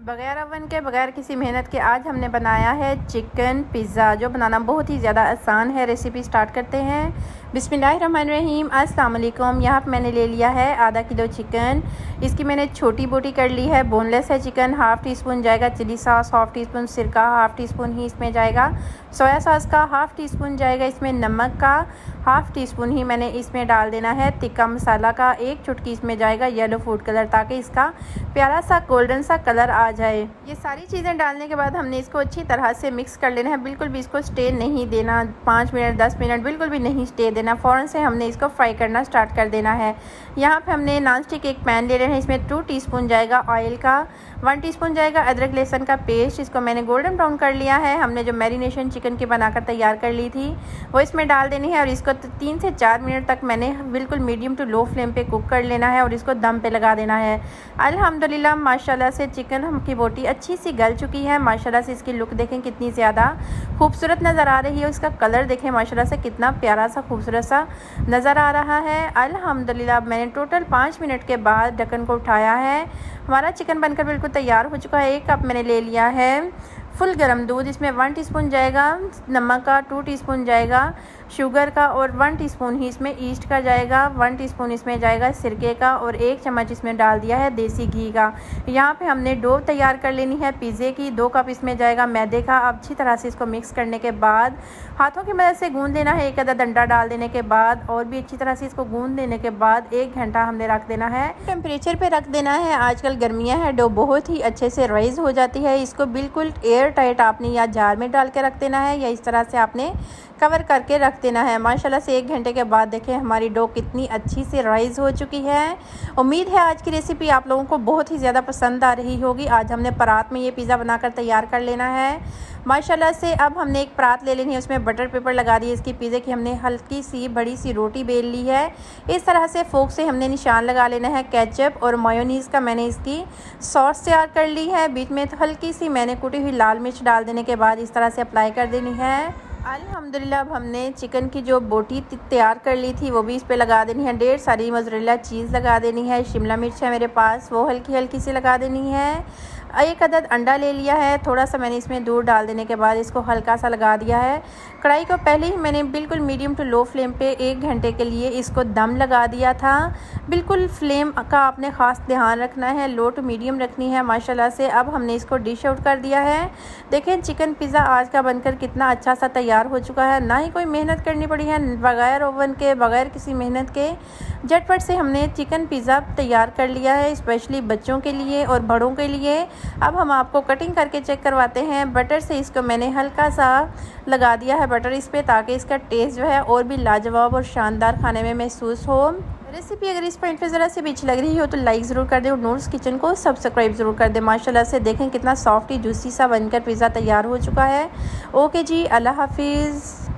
बगैर ओवन के, बगैर किसी मेहनत के आज हमने बनाया है चिकन पिज़्ज़ा, जो बनाना बहुत ही ज़्यादा आसान है। रेसिपी स्टार्ट करते हैं। बिस्मिल्लाहिर्रहमानिर्रहीम। अस्सलाम वालेकुम। यहाँ पर मैंने ले लिया है आधा किलो चिकन। इसकी मैंने छोटी बोटी कर ली है, बोनलेस है चिकन। हाफ़ टी स्पून जाएगा chilli sauce, half teaspoon सिरका, हाफ़ टी स्पून ही इसमें जाएगा सोया सॉस का, हाफ़ टी स्पून जाएगा इसमें नमक का, हाफ़ टी स्पून ही मैंने इसमें डाल देना है तिक्का मसाला का, एक चुटकी इसमें जाएगा येलो फूड कलर, ताकि इसका प्यारा सा गोल्डन सा कलर आ जाए। ये सारी चीज़ें डालने के बाद हमने इसको अच्छी तरह से मिक्स कर लेना है। बिल्कुल भी इसको स्टे नहीं देना, 5 मिनट 10 मिनट बिल्कुल भी नहीं स्टे देना। फ़ौरन से हमने इसको फ्राई करना स्टार्ट कर देना है। यहाँ पे हमने नॉन स्टिक एक पैन ले रहे हैं। इसमें 2 टीस्पून जाएगा ऑयल का, 1 टीस्पून जाएगा अदरक लहसुन का पेस्ट। इसको मैंने गोल्डन ब्राउन कर लिया है। हमने जो मैरिनेशन चिकन की बनाकर तैयार कर ली थी वो इसमें डाल देनी है और इसको 3 से 4 मिनट तक मैंने बिल्कुल मीडियम टू लो फ्लेम पे कुक कर लेना है और इसको दम पे लगा देना है। अल्हम्दुलिल्लाह माशाल्लाह से चिकन की बोटी अच्छी सी गल चुकी है। माशाल्लाह से इसकी लुक देखें कितनी ज़्यादा खूबसूरत नज़र आ रही है। इसका कलर देखें माशाल्लाह से कितना प्यारा सा खूबसूरत सा नज़र आ रहा है। अल्हम्दुलिल्लाह मैंने टोटल 5 मिनट के बाद ढक्कन को उठाया है। हमारा चिकन बनकर बिल्कुल तैयार हो चुका है। 1 कप मैंने ले लिया है फुल गर्म दूध। इसमें 1 टीस्पून जाएगा नमक का, 2 टीस्पून जाएगा शुगर का और 1 टीस्पून ही इसमें ईस्ट का जाएगा, 1 टीस्पून इसमें जाएगा सिरके का और 1 चम्मच इसमें डाल दिया है देसी घी का। यहाँ पे हमने डो तैयार कर लेनी है पिज़्ज़े की। 2 कप इसमें जाएगा मैदे का। अब अच्छी तरह से इसको मिक्स करने के बाद हाथों की मदद से गूंद लेना है। 1 अदद अंडा डाल देने के बाद और भी अच्छी तरह से इसको गूंद देने के बाद 1 घंटा हमने रख देना है। टेम्परेचर पे रख देना है। आजकल गर्मियाँ हैं, डो बहुत ही अच्छे से राइज़ हो जाती है। इसको बिल्कुल एयर टाइट आपने या जार में डाल के रख देना है या इस तरह से आपने कवर करके रख देना है। माशाल्लाह से 1 घंटे के बाद देखें हमारी डो कितनी अच्छी से राइज़ हो चुकी है। उम्मीद है आज की रेसिपी आप लोगों को बहुत ही ज़्यादा पसंद आ रही होगी। आज हमने परात में ये पिज़्ज़ा बनाकर तैयार कर लेना है। माशाल्लाह से अब हमने एक परात ले लेनी है, उसमें बटर पेपर लगा दिए। इसकी पिज़्ज़े की हमने हल्की सी बड़ी सी रोटी बेल ली है। इस तरह से फोक से हमने निशान लगा लेना है। केचप और मायोनीज़ का मैंने इसकी सॉस तैयार कर ली है। बीच में हल्की सी मैंने कुटी हुई लाल मिर्च डाल देने के बाद इस तरह से अप्लाई कर देनी है। अल्हम्दुलिल्लाह अब हमने चिकन की जो बोटी तैयार कर ली थी वो भी इस पे लगा देनी है। 1.5 सारी मोज़रेला चीज़ लगा देनी है। शिमला मिर्च है मेरे पास, वो हल्की हल्की सी लगा देनी है। 1 अदद अंडा ले लिया है। थोड़ा सा मैंने इसमें दूध डाल देने के बाद इसको हल्का सा लगा दिया है। कढ़ाई को पहले ही मैंने बिल्कुल मीडियम टू लो फ्लेम पे 1 घंटे के लिए इसको दम लगा दिया था। बिल्कुल फ्लेम का आपने ख़ास ध्यान रखना है, लो टू मीडियम रखनी है। माशाल्लाह से अब हमने इसको डिश आउट कर दिया है। देखें चिकन पिज़्ज़ा आज का बनकर कितना अच्छा सा तैयार हो चुका है। ना ही कोई मेहनत करनी पड़ी है, बगैर ओवन के, बगैर किसी मेहनत के झटपट से हमने चिकन पिज़्ज़ा तैयार कर लिया है, स्पेशली बच्चों के लिए और बड़ों के लिए। अब हम आपको कटिंग करके चेक करवाते हैं। बटर से इसको मैंने हल्का सा लगा दिया है बटर इस पे, ताकि इसका टेस्ट जो है और भी लाजवाब और शानदार खाने में महसूस हो। रेसिपी अगर इस पॉइंट पे ज़रा से भी अच्छी लग रही हो तो लाइक ज़रूर कर दें और नूर्स किचन को सब्सक्राइब ज़रूर कर दें। माशाल्लाह से देखें कितना सॉफ्ट ही जूसी सा बनकर पिज़्ज़ा तैयार हो चुका है। ओके जी, अल्लाह हाफिज़।